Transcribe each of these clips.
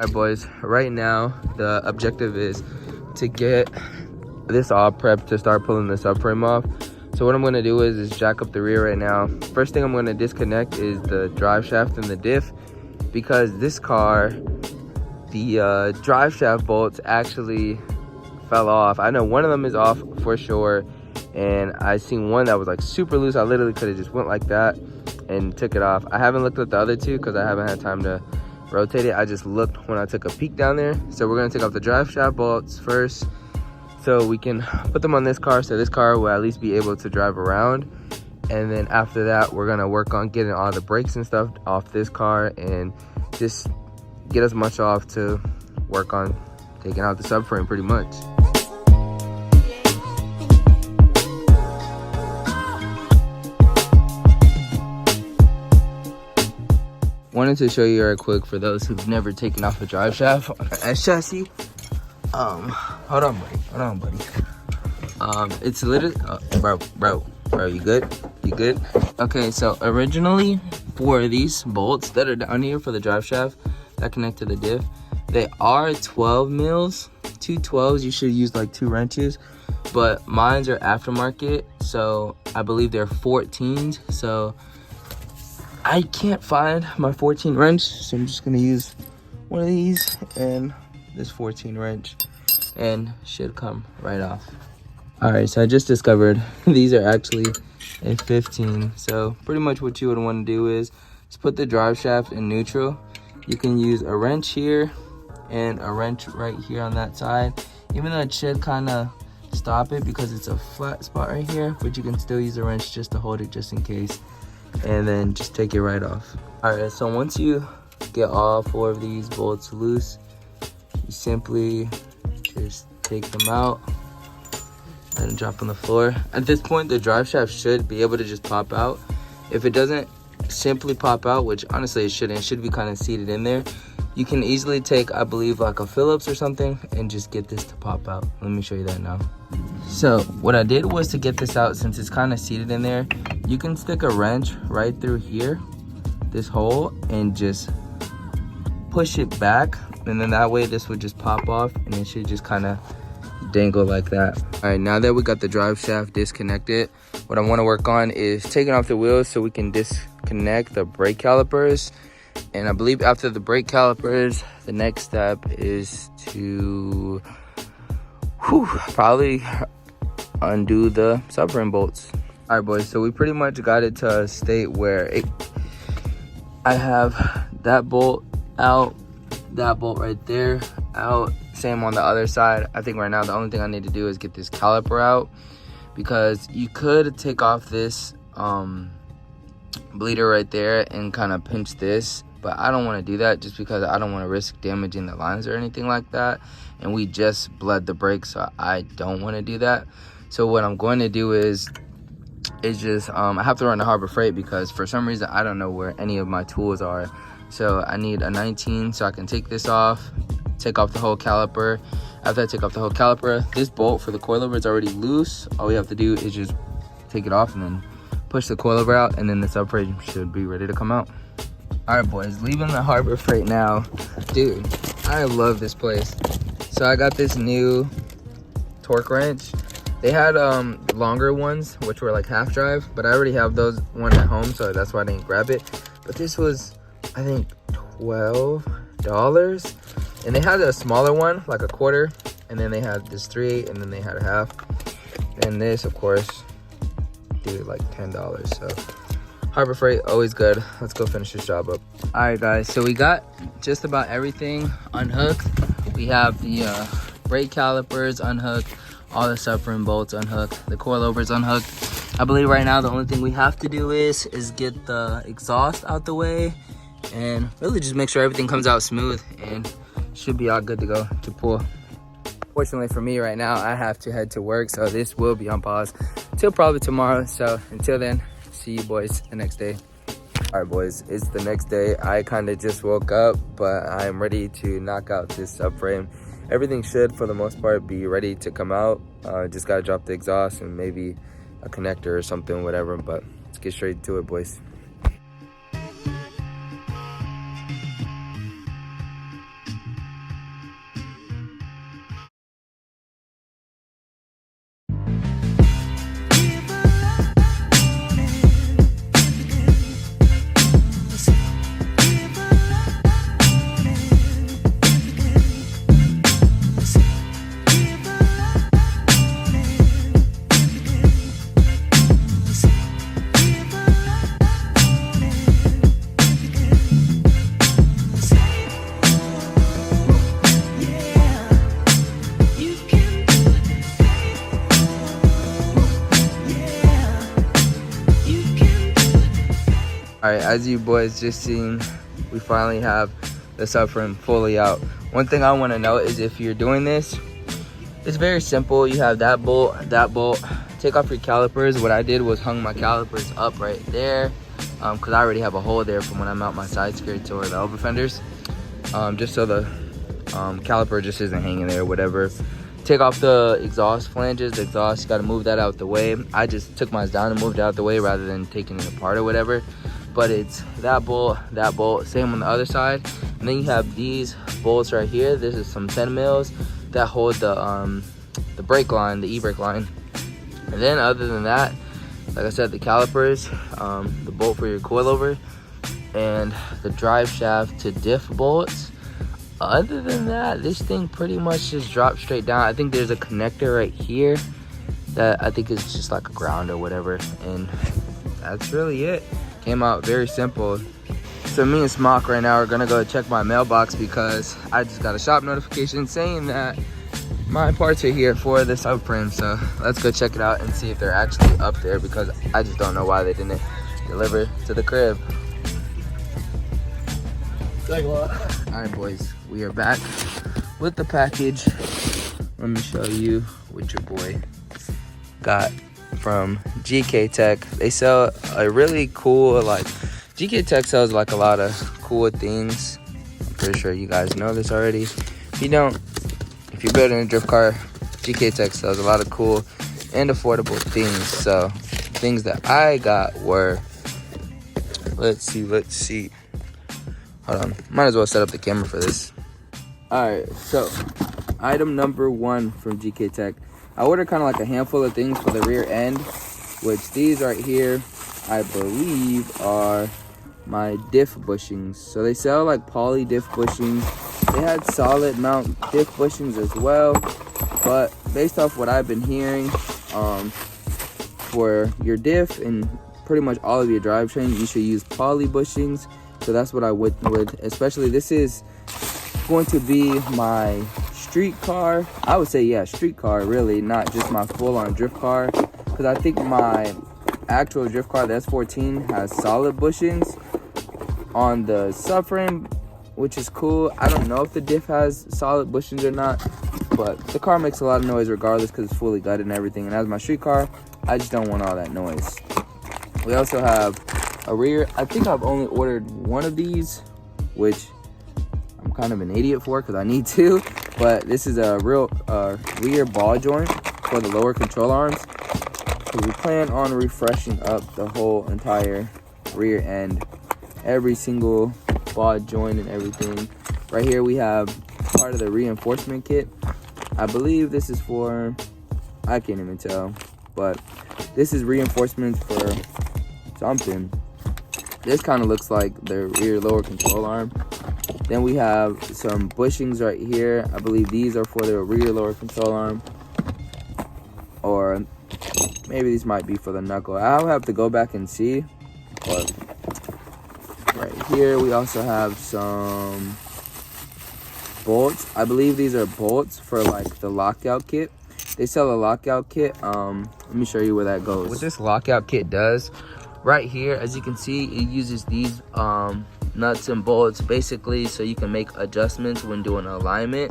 Alright boys, right now the objective is to get this all prepped to start pulling the subframe off. So what I'm going to do is jack up the rear right now. First thing I'm going to disconnect is the drive shaft and the diff, because this car, the drive shaft bolts actually fell off. I know one of them is off for sure, and I seen one that was like super loose. I literally could have just went like that and took it off. I haven't looked at the other two because I haven't had time to rotate it. I just looked when I took a peek down there. So we're gonna take off the drive shaft bolts first so we can put them on this car, so this car will at least be able to drive around. And then after that, we're gonna work on getting all the brakes and stuff off this car and just get as much off to work on taking out the subframe pretty much. Wanted to show you real quick for those who've never taken off a drive shaft on an S chassis. Hold on, buddy. It's literally, bro, you good? You good? Okay, so originally for these bolts that are down here for the drive shaft that connect to the diff, they are 12 mils, 2 12s. You should use like 2 wrenches, but mine's are aftermarket, so I believe they're 14s. So I can't find my 14 wrench, so I'm just gonna use one of these and this 14 wrench, and should come right off. All right, so I just discovered these are actually a 15. So pretty much what you would want to do is just put the drive shaft in neutral. You can use a wrench here and a wrench right here on that side, even though it should kind of stop it because it's a flat spot right here, but you can still use a wrench just to hold it just in case, and then just take it right off. All right, so once you get all 4 of these bolts loose, you simply just take them out and drop on the floor. At this point, the drive shaft should be able to just pop out. If it doesn't simply pop out, which honestly it shouldn't, it should be kind of seated in there, you can easily take, I believe, like a Phillips or something and just get this to pop out. Let me show you that now. So what I did was, to get this out, since it's kind of seated in there, you can stick a wrench right through here, this hole, and just push it back, and then that way this would just pop off and it should just kind of dangle like that. All right, now that we got the drive shaft disconnected, what I want to work on is taking off the wheels so we can disconnect the brake calipers. And I believe after the brake calipers, the next step is to probably undo the subframe bolts. All right, boys, so we pretty much got it to a state where I have that bolt out, that bolt right there out, same on the other side. I think right now the only thing I need to do is get this caliper out, because you could take off this bleeder right there and kind of pinch this, but I don't want to do that just because I don't want to risk damaging the lines or anything like that, and we just bled the brake, so I don't want to do that. So what I'm going to do is just I have to run to Harbor Freight because for some reason I don't know where any of my tools are. So I need a 19 so I can take this off, take off the whole caliper. After I take off the whole caliper, this bolt for the coilover is already loose. All we have to do is just take it off and then push the coilover out, and then the subframe should be ready to come out. All right, boys, leaving the Harbor Freight now. Dude, I love this place. So I got this new torque wrench. They had longer ones, which were like half drive, but I already have those one at home, so that's why I didn't grab it. But this was, I think, $12, and they had a smaller one, like a quarter, and then they had this 3/8, and then they had a half, and this, of course, dude, like $10. So Harbor Freight, always good. Let's go finish this job up. All right, guys, so we got just about everything unhooked. We have the brake calipers unhooked, all the subframe bolts unhooked, the coilovers unhooked. I believe right now the only thing we have to do is get the exhaust out the way and really just make sure everything comes out smooth, and should be all good to go to pull. Fortunately for me right now, I have to head to work, so this will be on pause till probably tomorrow. So until then, see you boys the next day. All right, boys, it's the next day. I kind of just woke up, but I'm ready to knock out this subframe. Everything should, for the most part, be ready to come out. Just gotta drop the exhaust and maybe a connector or something, whatever, but let's get straight to it, boys. Alright, as you boys just seen, we finally have the subframe fully out. One thing I want to note is if you're doing this, it's very simple. You have that bolt, take off your calipers. What I did was hung my calipers up right there, because I already have a hole there from when I mount my side skirts or the elbow fenders, just so the caliper just isn't hanging there or whatever. Take off the exhaust flanges, the exhaust, you got to move that out the way. I just took mine down and moved it out the way rather than taking it apart or whatever. But it's that bolt, same on the other side. And then you have these bolts right here. This is some 10 mils that hold the brake line, the e-brake line. And then other than that, like I said, the calipers, the bolt for your coilover, and the drive shaft to diff bolts. Other than that, this thing pretty much just drops straight down. I think there's a connector right here that I think is just like a ground or whatever, and that's really it. Came out very simple. So me and Smock right now are gonna go check my mailbox because I just got a shop notification saying that my parts are here for the subframe. So let's go check it out and see if they're actually up there, because I just don't know why they didn't deliver to the crib. Alright boys, we are back with the package. Let me show you what your boy got from GK Tech. They sell a really cool, like, GK Tech sells like a lot of cool things. I'm pretty sure you guys know this already. If you don't, if you're building a drift car, GK Tech sells a lot of cool and affordable things. So things that I got were, let's see. Hold on, might as well set up the camera for this. Alright, so item number 1 from GK Tech. I ordered kind of like a handful of things for the rear end, which these right here, I believe, are my diff bushings. So they sell like poly diff bushings. They had solid mount diff bushings as well, but based off what I've been hearing, for your diff and pretty much all of your drivetrain, you should use poly bushings. So that's what I went with. Especially this is going to be my street car. I would say, yeah, street car, really, not just my full-on drift car, because I think my actual drift car, the S14, has solid bushings on the subframe, which is cool. I don't know if the diff has solid bushings or not, but the car makes a lot of noise regardless because it's fully gutted and everything. And as my street car, I just don't want all that noise. We also have a rear. I think I've only ordered one of these, which I'm kind of an idiot for because I need to, but this is a real rear ball joint for the lower control arms. So we plan on refreshing up the whole entire rear end, every single ball joint and everything. Right here we have part of the reinforcement kit. I believe this is for, I can't even tell, but this is reinforcements for something. This kind of looks like the rear lower control arm. Then we have some bushings right here. I believe these are for the rear lower control arm, or maybe these might be for the knuckle. I'll have to go back and see. But right here we also have some bolts. I believe these are bolts for like the lockout kit. They sell a lockout kit. Let me show you where that goes. What this lockout kit does, right here, as you can see, it uses these nuts and bolts basically so you can make adjustments when doing alignment.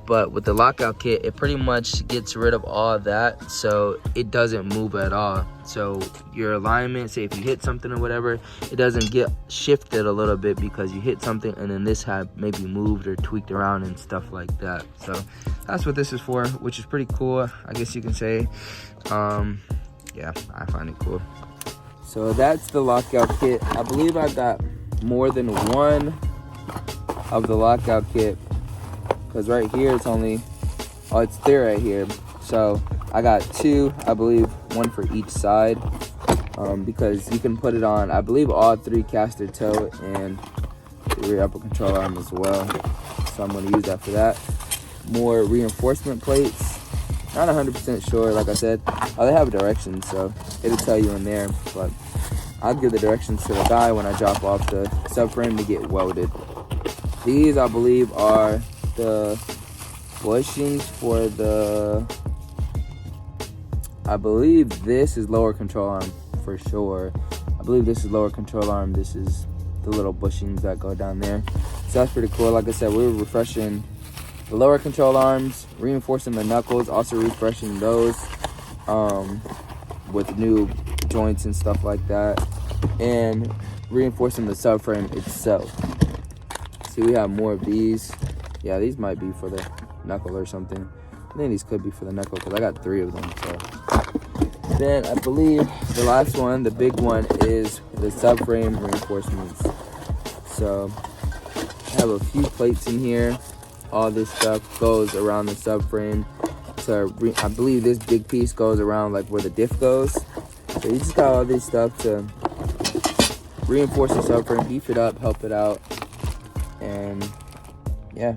But with the lockout kit, it pretty much gets rid of all of that, so it doesn't move at all. So your alignment, say if you hit something or whatever, it doesn't get shifted a little bit because you hit something and then this had maybe moved or tweaked around and stuff like that. So that's what this is for, which is pretty cool, I guess you can say. Yeah, I find it cool. So that's the lockout kit. I believe I got more than one of the lockout kit, because right here it's only, oh, it's there right here. So I got two, I believe, one for each side, because you can put it on, I believe, all three caster toe and the rear upper control arm as well. So I'm going to use that for that. More reinforcement plates. Not 100% sure, like I said. Oh, they have directions, so it'll tell you in there, but I'll give the directions to the guy when I drop off the subframe to get welded. These, I believe, are the bushings for the, I believe this is lower control arm for sure. I believe this is lower control arm. This is the little bushings that go down there. So that's pretty cool. Like I said, we were refreshing the lower control arms, reinforcing the knuckles, also refreshing those with new joints and stuff like that, and reinforcing the subframe itself. See, we have more of these. Yeah, these might be for the knuckle or something. I think these could be for the knuckle because I got 3 of them. So then I believe the last one, the big one, is the subframe reinforcements. So I have a few plates in here. All this stuff goes around the subframe. So I believe this big piece goes around like where the diff goes. So you just got all this stuff to reinforce the subframe, beef it up, help it out, and yeah,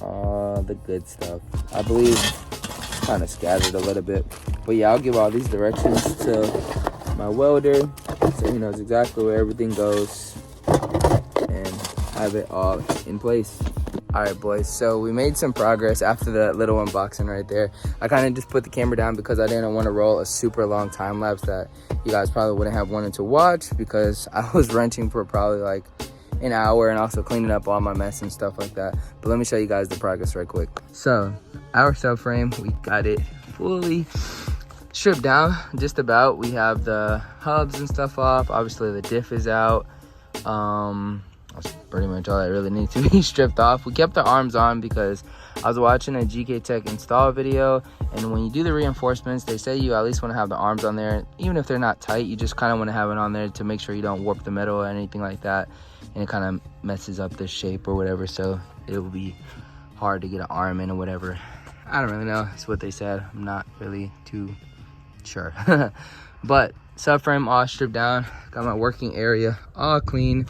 the good stuff. I believe kind of scattered a little bit, but yeah, I'll give all these directions to my welder so he knows exactly where everything goes and have it all in place. All right, boys, so we made some progress after that little unboxing right there. I kind of just put the camera down because I didn't want to roll a super long time lapse that you guys probably wouldn't have wanted to watch, because I was wrenching for probably like an hour and also cleaning up all my mess and stuff like that. But let me show you guys the progress right quick. So our subframe, we got it fully stripped down, just about. We have the hubs and stuff off. Obviously the diff is out. That's pretty much all that really needs to be stripped off. We kept the arms on because I was watching a GK Tech install video, and when you do the reinforcements, they say you at least want to have the arms on there. Even if they're not tight, you just kind of want to have it on there to make sure you don't warp the metal or anything like that, and it kind of messes up the shape or whatever, so it will be hard to get an arm in or whatever. I don't really know. That's what they said. I'm not really too sure. But subframe all stripped down. Got my working area all clean.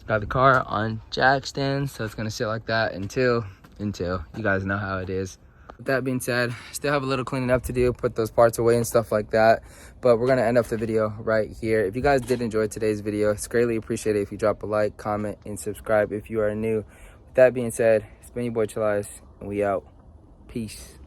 Got the car on jack stands, so it's gonna sit like that until you guys know how it is. With that being said, still have a little cleaning up to do, put those parts away and stuff like that, but we're gonna end off the video right here. If you guys did enjoy today's video, it's greatly appreciated if you drop a like, comment, and subscribe if you are new. With that being said, it's been your boy Chalice, and we out. Peace.